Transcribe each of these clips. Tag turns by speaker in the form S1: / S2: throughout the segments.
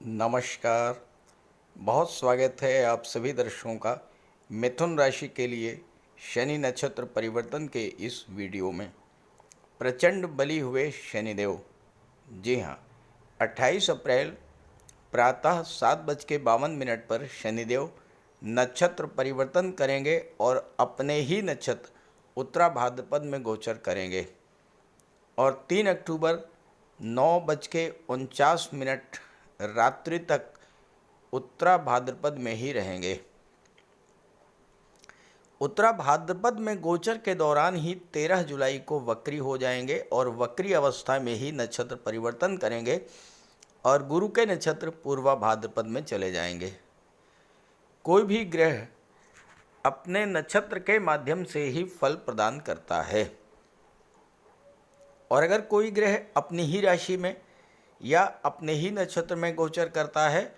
S1: नमस्कार। बहुत स्वागत है आप सभी दर्शकों का मिथुन राशि के लिए शनि नक्षत्र परिवर्तन के इस वीडियो में। प्रचंड बली हुए शनिदेव, जी हाँ, 28 अप्रैल प्रातः 7:52 पर शनिदेव नक्षत्र परिवर्तन करेंगे और अपने ही नक्षत्र उत्तरा भाद्रपद में गोचर करेंगे और 3 अक्टूबर 9:49 रात्रि तक उत्तरा भाद्रपद में ही रहेंगे। उत्तरा भाद्रपद में गोचर के दौरान ही 13 जुलाई को वक्री हो जाएंगे और वक्री अवस्था में ही नक्षत्र परिवर्तन करेंगे और गुरु के नक्षत्र पूर्वा भाद्रपद में चले जाएंगे। कोई भी ग्रह अपने नक्षत्र के माध्यम से ही फल प्रदान करता है और अगर कोई ग्रह अपनी ही राशि में या अपने ही नक्षत्र में गोचर करता है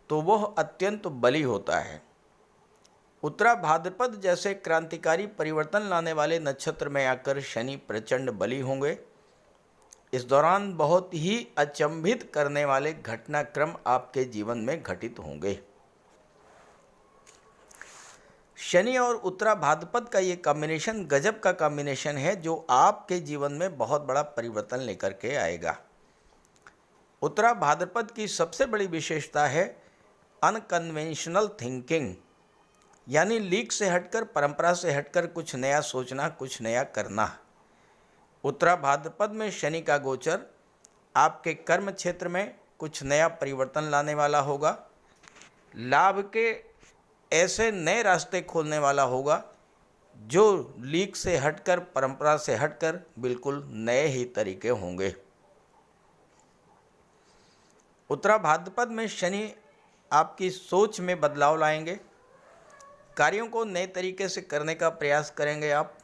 S1: तो वह अत्यंत बली होता है। उत्तरा भाद्रपद जैसे क्रांतिकारी परिवर्तन लाने वाले नक्षत्र में आकर शनि प्रचंड बली होंगे। इस दौरान बहुत ही अचंभित करने वाले घटनाक्रम आपके जीवन में घटित होंगे। शनि और उत्तरा भाद्रपद का ये कॉम्बिनेशन गजब का कॉम्बिनेशन है जो आपके जीवन में बहुत बड़ा परिवर्तन लेकर के आएगा। उत्तरा भाद्रपद की सबसे बड़ी विशेषता है अनकन्वेंशनल थिंकिंग, यानी लीक से हटकर, परंपरा से हटकर कुछ नया सोचना, कुछ नया करना। उत्तरा भाद्रपद में शनि का गोचर आपके कर्म क्षेत्र में कुछ नया परिवर्तन लाने वाला होगा। लाभ के ऐसे नए रास्ते खोलने वाला होगा जो लीक से हटकर, परंपरा से हटकर बिल्कुल नए ही तरीके होंगे। उत्तरा भाद्रपद में शनि आपकी सोच में बदलाव लाएंगे, कार्यों को नए तरीके से करने का प्रयास करेंगे। आप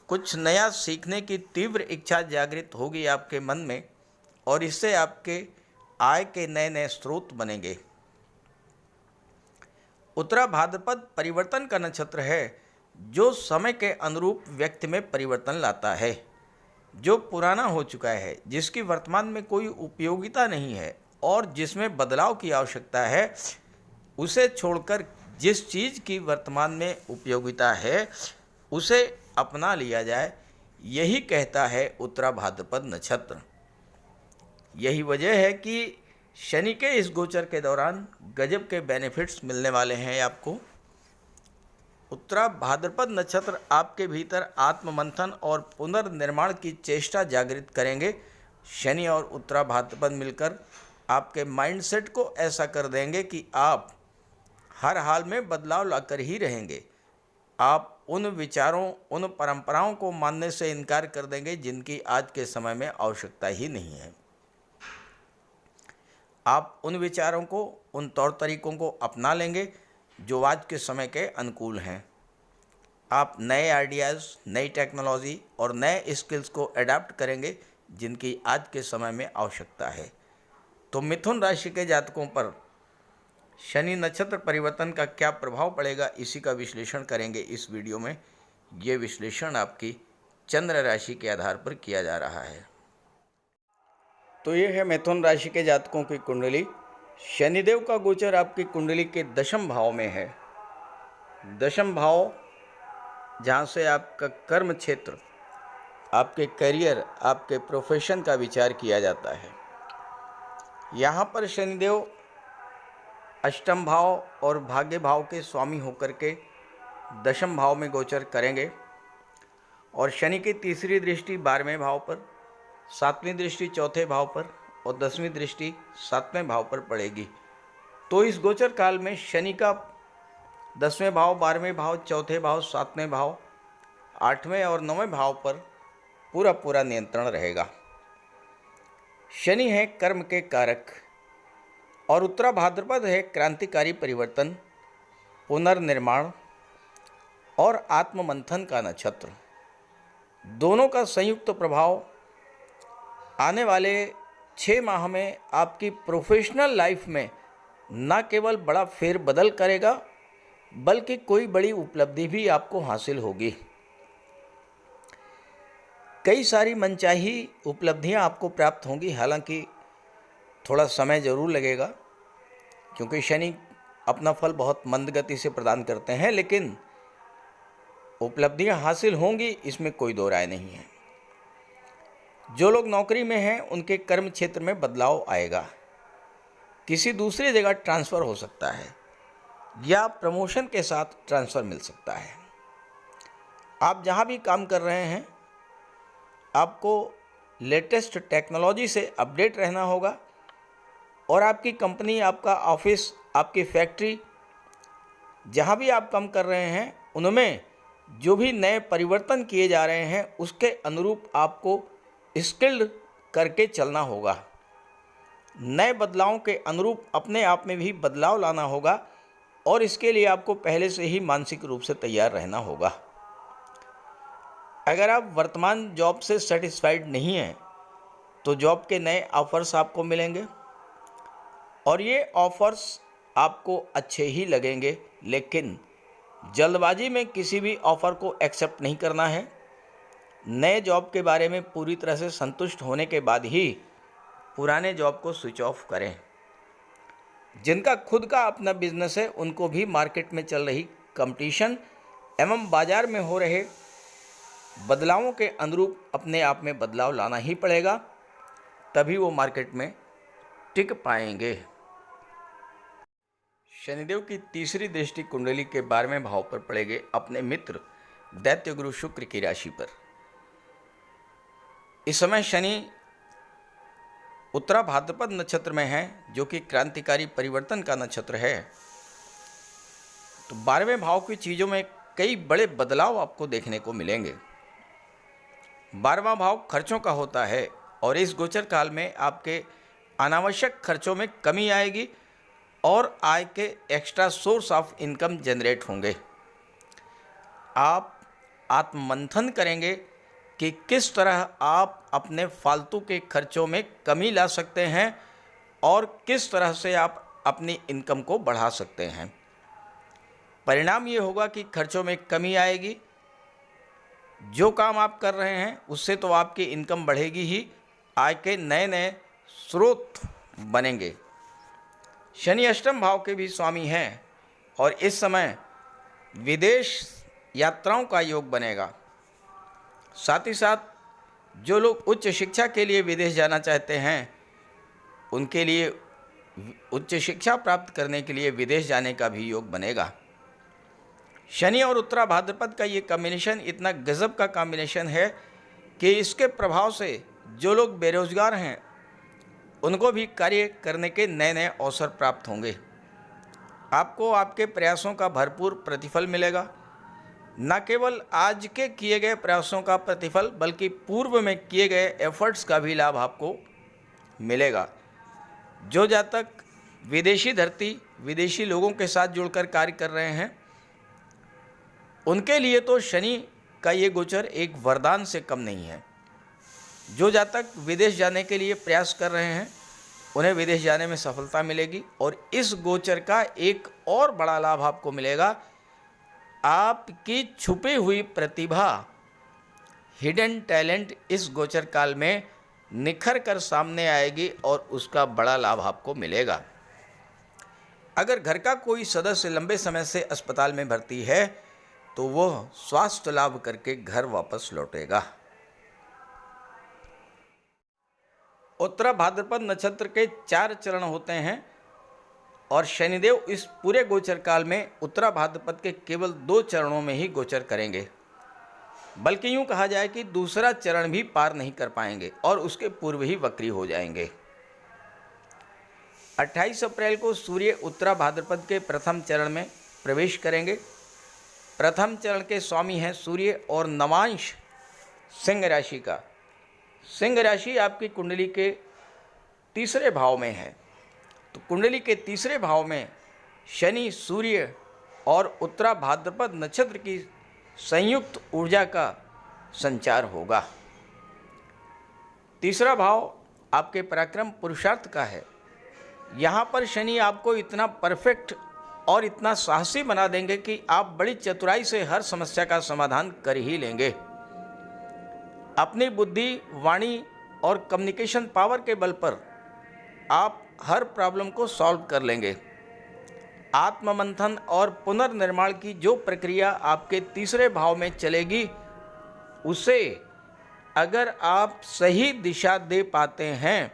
S1: कुछ नया सीखने की तीव्र इच्छा जागृत होगी आपके मन में और इससे आपके आय के नए नए स्रोत बनेंगे। उत्तरा भाद्रपद परिवर्तन का नक्षत्र है जो समय के अनुरूप व्यक्ति में परिवर्तन लाता है। जो पुराना हो चुका है, जिसकी वर्तमान में कोई उपयोगिता नहीं है और जिसमें बदलाव की आवश्यकता है, उसे छोड़कर जिस चीज़ की वर्तमान में उपयोगिता है उसे अपना लिया जाए, यही कहता है उत्तरा भाद्रपद नक्षत्र। यही वजह है कि शनि के इस गोचर के दौरान गजब के बेनिफिट्स मिलने वाले हैं आपको। उत्तरा भाद्रपद नक्षत्र आपके भीतर आत्ममंथन और पुनर्निर्माण की चेष्टा जागृत करेंगे। शनि और उत्तरा भाद्रपद मिलकर आपके माइंडसेट को ऐसा कर देंगे कि आप हर हाल में बदलाव लाकर ही रहेंगे। आप उन विचारों, उन परंपराओं को मानने से इनकार कर देंगे जिनकी आज के समय में आवश्यकता ही नहीं है। आप उन विचारों को, उन तौर तरीकों को अपना लेंगे जो आज के समय के अनुकूल हैं। आप नए आइडियाज़, नई टेक्नोलॉजी और नए स्किल्स को अडॉप्ट करेंगे जिनकी आज के समय में आवश्यकता है। तो मिथुन राशि के जातकों पर शनि नक्षत्र परिवर्तन का क्या प्रभाव पड़ेगा, इसी का विश्लेषण करेंगे इस वीडियो में। ये विश्लेषण आपकी चंद्र राशि के आधार पर किया जा रहा है। तो ये है मिथुन राशि के जातकों की कुंडली। शनिदेव का गोचर आपकी कुंडली के दशम भाव में है। दशम भाव जहाँ से आपका कर्म क्षेत्र, आपके करियर, आपके प्रोफेशन का विचार किया जाता है। यहाँ पर शनिदेव अष्टम भाव और भाग्य भाव के स्वामी होकर के दशम भाव में गोचर करेंगे और शनि की तीसरी दृष्टि 12वें भाव पर, 7वीं दृष्टि चौथे भाव पर और 10वीं दृष्टि 7वें भाव पर पड़ेगी। तो इस गोचर काल में शनि का 10वें भाव, 12वें भाव, चौथे भाव, 7वें भाव, 8वें और 9वें भाव पर पूरा नियंत्रण रहेगा। शनि है कर्म के कारक और उत्तरा भाद्रपद है क्रांतिकारी परिवर्तन, पुनर्निर्माण और आत्ममंथन का नक्षत्र। दोनों का संयुक्त प्रभाव आने वाले 6 माह में आपकी प्रोफेशनल लाइफ में न केवल बड़ा फेरबदल करेगा बल्कि कोई बड़ी उपलब्धि भी आपको हासिल होगी। कई सारी मनचाही उपलब्धियां आपको प्राप्त होंगी, हालांकि थोड़ा समय ज़रूर लगेगा, क्योंकि शनि अपना फल बहुत मंद गति से प्रदान करते हैं, लेकिन उपलब्धियां हासिल होंगी, इसमें कोई दो राय नहीं है। जो लोग नौकरी में हैं उनके कर्म क्षेत्र में बदलाव आएगा, किसी दूसरी जगह ट्रांसफ़र हो सकता है या प्रमोशन के साथ ट्रांसफ़र मिल सकता है। आप जहां भी काम कर रहे हैं आपको लेटेस्ट टेक्नोलॉजी से अपडेट रहना होगा और आपकी कंपनी, आपका ऑफिस, आपकी फैक्ट्री, जहां भी आप काम कर रहे हैं उनमें जो भी नए परिवर्तन किए जा रहे हैं उसके अनुरूप आपको स्किल्ड करके चलना होगा। नए बदलावों के अनुरूप अपने आप में भी बदलाव लाना होगा और इसके लिए आपको पहले से ही मानसिक रूप से तैयार रहना होगा। अगर आप वर्तमान जॉब से सेटिस्फाइड नहीं हैं तो जॉब के नए ऑफ़र्स आपको मिलेंगे और ये ऑफ़र्स आपको अच्छे ही लगेंगे, लेकिन जल्दबाजी में किसी भी ऑफ़र को एक्सेप्ट नहीं करना है। नए जॉब के बारे में पूरी तरह से संतुष्ट होने के बाद ही पुराने जॉब को स्विच ऑफ करें। जिनका खुद का अपना बिजनेस है उनको भी मार्केट में चल रही कंपटीशन एवं बाज़ार में हो रहे बदलावों के अनुरूप अपने आप में बदलाव लाना ही पड़ेगा, तभी वो मार्केट में टिक पाएंगे। शनिदेव की तीसरी दृष्टि कुंडली के 12वें भाव पर पड़ेगी अपने मित्र दैत्य गुरु शुक्र की राशि पर। इस समय शनि उत्तरा भाद्रपद नक्षत्र में है, जो कि क्रांतिकारी परिवर्तन का नक्षत्र है। तो 12वें भाव की चीज़ों में कई बड़े बदलाव आपको देखने को मिलेंगे। 12वां भाव खर्चों का होता है और इस गोचर काल में आपके अनावश्यक खर्चों में कमी आएगी और आय के extra source of income generate होंगे। आप आत्ममंथन करेंगे कि किस तरह आप अपने फालतू के खर्चों में कमी ला सकते हैं और किस तरह से आप अपनी इनकम को बढ़ा सकते हैं। परिणाम ये होगा कि खर्चों में कमी आएगी। जो काम आप कर रहे हैं उससे तो आपकी इनकम बढ़ेगी ही, आय के नए नए स्रोत बनेंगे। शनि अष्टम भाव के भी स्वामी हैं और इस समय विदेश यात्राओं का योग बनेगा। साथ ही साथ जो लोग उच्च शिक्षा के लिए विदेश जाना चाहते हैं उनके लिए उच्च शिक्षा प्राप्त करने के लिए विदेश जाने का भी योग बनेगा। शनि और उत्तरा भाद्रपद का ये कॉम्बिनेशन इतना गजब का कॉम्बिनेशन है कि इसके प्रभाव से जो लोग बेरोजगार हैं उनको भी कार्य करने के नए नए अवसर प्राप्त होंगे। आपको आपके प्रयासों का भरपूर प्रतिफल मिलेगा। न केवल आज के किए गए प्रयासों का प्रतिफल बल्कि पूर्व में किए गए एफर्ट्स का भी लाभ आपको मिलेगा। जो जातक विदेशी धरती, विदेशी लोगों के साथ जुड़कर कार्य कर रहे हैं उनके लिए तो शनि का ये गोचर एक वरदान से कम नहीं है। जो जातक विदेश जाने के लिए प्रयास कर रहे हैं उन्हें विदेश जाने में सफलता मिलेगी और इस गोचर का एक और बड़ा लाभ आपको मिलेगा। आपकी छुपी हुई प्रतिभा, हिडन टैलेंट इस गोचर काल में निखर कर सामने आएगी और उसका बड़ा लाभ आपको मिलेगा। अगर घर का कोई सदस्य लंबे समय से अस्पताल में भर्ती है तो वह स्वास्थ्य लाभ करके घर वापस लौटेगा। उत्तरा भाद्रपद नक्षत्र के 4 चरण होते हैं और शनिदेव इस पूरे गोचर काल में उत्तरा भाद्रपद के केवल 2 चरणों में ही गोचर करेंगे, बल्कि यूं कहा जाए कि दूसरा चरण भी पार नहीं कर पाएंगे और उसके पूर्व ही वक्री हो जाएंगे। 28 अप्रैल को सूर्य उत्तरा भाद्रपद के प्रथम चरण में प्रवेश करेंगे। प्रथम चरण के स्वामी हैं सूर्य और नवांश सिंह राशि का। सिंह राशि आपकी कुंडली के तीसरे भाव में है। तो कुंडली के तीसरे भाव में शनि, सूर्य और उत्तरा भाद्रपद नक्षत्र की संयुक्त ऊर्जा का संचार होगा। तीसरा भाव आपके पराक्रम पुरुषार्थ का है। यहाँ पर शनि आपको इतना परफेक्ट और इतना साहसी बना देंगे कि आप बड़ी चतुराई से हर समस्या का समाधान कर ही लेंगे। अपनी बुद्धि, वाणी और कम्युनिकेशन पावर के बल पर आप हर प्रॉब्लम को सॉल्व कर लेंगे। आत्ममंथन और पुनर्निर्माण की जो प्रक्रिया आपके तीसरे भाव में चलेगी, उसे अगर आप सही दिशा दे पाते हैं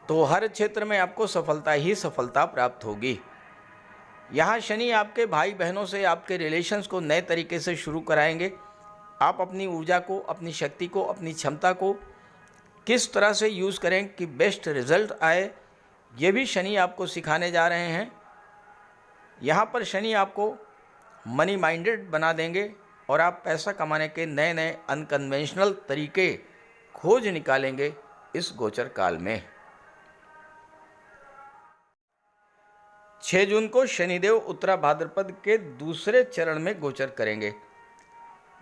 S1: तो हर क्षेत्र में आपको सफलता ही सफलता प्राप्त होगी। यहाँ शनि आपके भाई बहनों से आपके रिलेशंस को नए तरीके से शुरू कराएंगे। आप अपनी ऊर्जा को, अपनी शक्ति को, अपनी क्षमता को किस तरह से यूज़ करें कि बेस्ट रिजल्ट आए, ये भी शनि आपको सिखाने जा रहे हैं। यहाँ पर शनि आपको मनी माइंडेड बना देंगे और आप पैसा कमाने के नए नए अनकन्वेंशनल तरीके खोज निकालेंगे इस गोचर काल में। 6 जून को शनिदेव उत्तरा भाद्रपद के दूसरे चरण में गोचर करेंगे।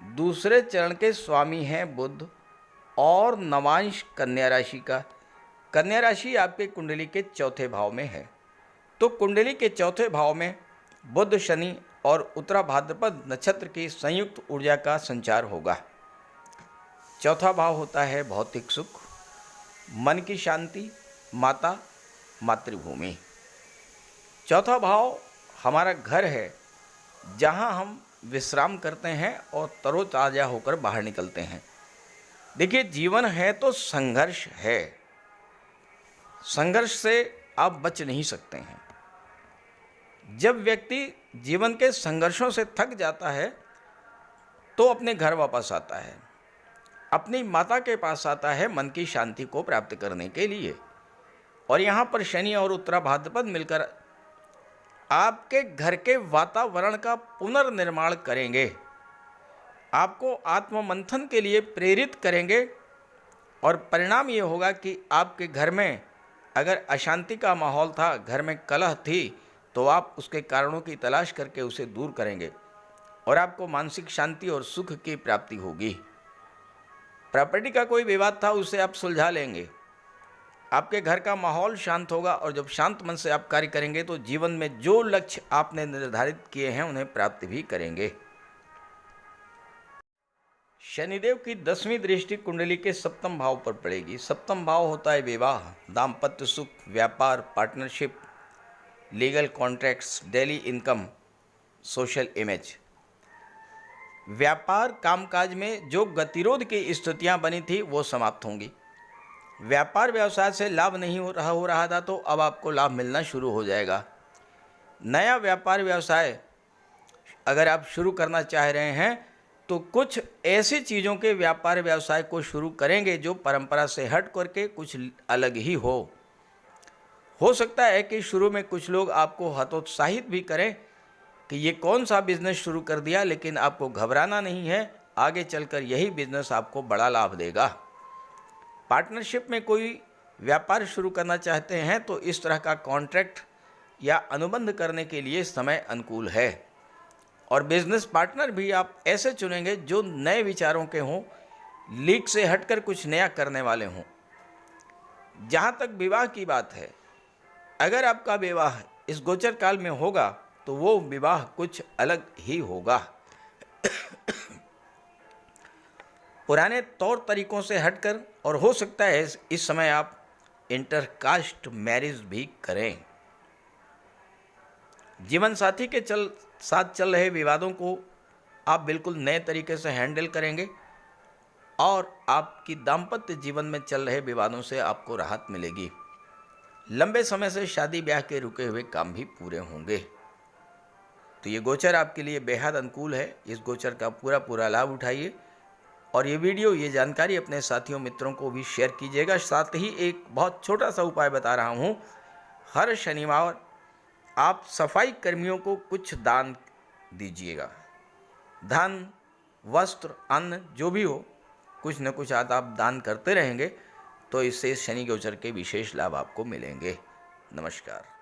S1: दूसरे चरण के स्वामी हैं बुध और नवांश कन्या राशि का। कन्या राशि आपके कुंडली के चौथे भाव में है, तो कुंडली के चौथे भाव में बुध, शनि और उत्तरा भाद्रपद नक्षत्र की संयुक्त ऊर्जा का संचार होगा। चौथा भाव होता है भौतिक सुख, मन की शांति, माता, मातृभूमि। चौथा भाव हमारा घर है, जहां हम विश्राम करते हैं और तरोताज़ा होकर बाहर निकलते हैं। देखिए, जीवन है तो संघर्ष है, संघर्ष से आप बच नहीं सकते हैं। जब व्यक्ति जीवन के संघर्षों से थक जाता है तो अपने घर वापस आता है, अपनी माता के पास आता है मन की शांति को प्राप्त करने के लिए। और यहाँ पर शनि और उत्तरा भाद्रपद मिलकर आपके घर के वातावरण का पुनर्निर्माण करेंगे, आपको आत्ममंथन के लिए प्रेरित करेंगे। और परिणाम ये होगा कि आपके घर में अगर अशांति का माहौल था, घर में कलह थी, तो आप उसके कारणों की तलाश करके उसे दूर करेंगे और आपको मानसिक शांति और सुख की प्राप्ति होगी। प्रॉपर्टी का कोई विवाद था, उसे आप सुलझा लेंगे। आपके घर का माहौल शांत होगा और जब शांत मन से आप कार्य करेंगे तो जीवन में जो लक्ष्य आपने निर्धारित किए हैं उन्हें प्राप्त भी करेंगे। शनिदेव की 10वीं दृष्टि कुंडली के सप्तम भाव पर पड़ेगी। सप्तम भाव होता है विवाह, दाम्पत्य सुख, व्यापार, partnership, legal contracts, daily income, social image. व्यापार कामकाज में जो गतिरोध की स्थितियां बनी थी वो समाप्त होंगी। व्यापार व्यवसाय से लाभ नहीं हो रहा था तो अब आपको लाभ मिलना शुरू हो जाएगा। नया व्यापार व्यवसाय अगर आप शुरू करना चाह रहे हैं तो कुछ ऐसी चीज़ों के व्यापार व्यवसाय को शुरू करेंगे जो परंपरा से हट करके कुछ अलग ही हो सकता है कि शुरू में कुछ लोग आपको हतोत्साहित भी करें कि ये कौन सा बिजनेस शुरू कर दिया, लेकिन आपको घबराना नहीं है, आगे चलकर यही बिजनेस आपको बड़ा लाभ देगा। पार्टनरशिप में कोई व्यापार शुरू करना चाहते हैं तो इस तरह का कॉन्ट्रैक्ट या अनुबंध करने के लिए समय अनुकूल है। और बिजनेस पार्टनर भी आप ऐसे चुनेंगे जो नए विचारों के हों, लीक से हटकर कुछ नया करने वाले हों। जहाँ तक विवाह की बात है, अगर आपका विवाह इस गोचर काल में होगा तो वो विवाह कुछ अलग ही होगा। पुराने तौर तरीकों से हटकर, और हो सकता है इस समय आप इंटरकास्ट मैरिज भी करें। जीवन साथी के साथ चल रहे विवादों को आप बिल्कुल नए तरीके से हैंडल करेंगे और आपकी दाम्पत्य जीवन में चल रहे विवादों से आपको राहत मिलेगी। लंबे समय से शादी ब्याह के रुके हुए काम भी पूरे होंगे। तो ये गोचर आपके लिए बेहद अनुकूल है। इस गोचर का पूरा लाभ उठाइए और ये वीडियो, ये जानकारी अपने साथियों मित्रों को भी शेयर कीजिएगा। साथ ही एक बहुत छोटा सा उपाय बता रहा हूँ, हर शनिवार आप सफाई कर्मियों को कुछ दान दीजिएगा। धन, वस्त्र, अन्न जो भी हो, कुछ न कुछ आप दान करते रहेंगे तो इससे शनि गोचर के विशेष लाभ आपको मिलेंगे। नमस्कार।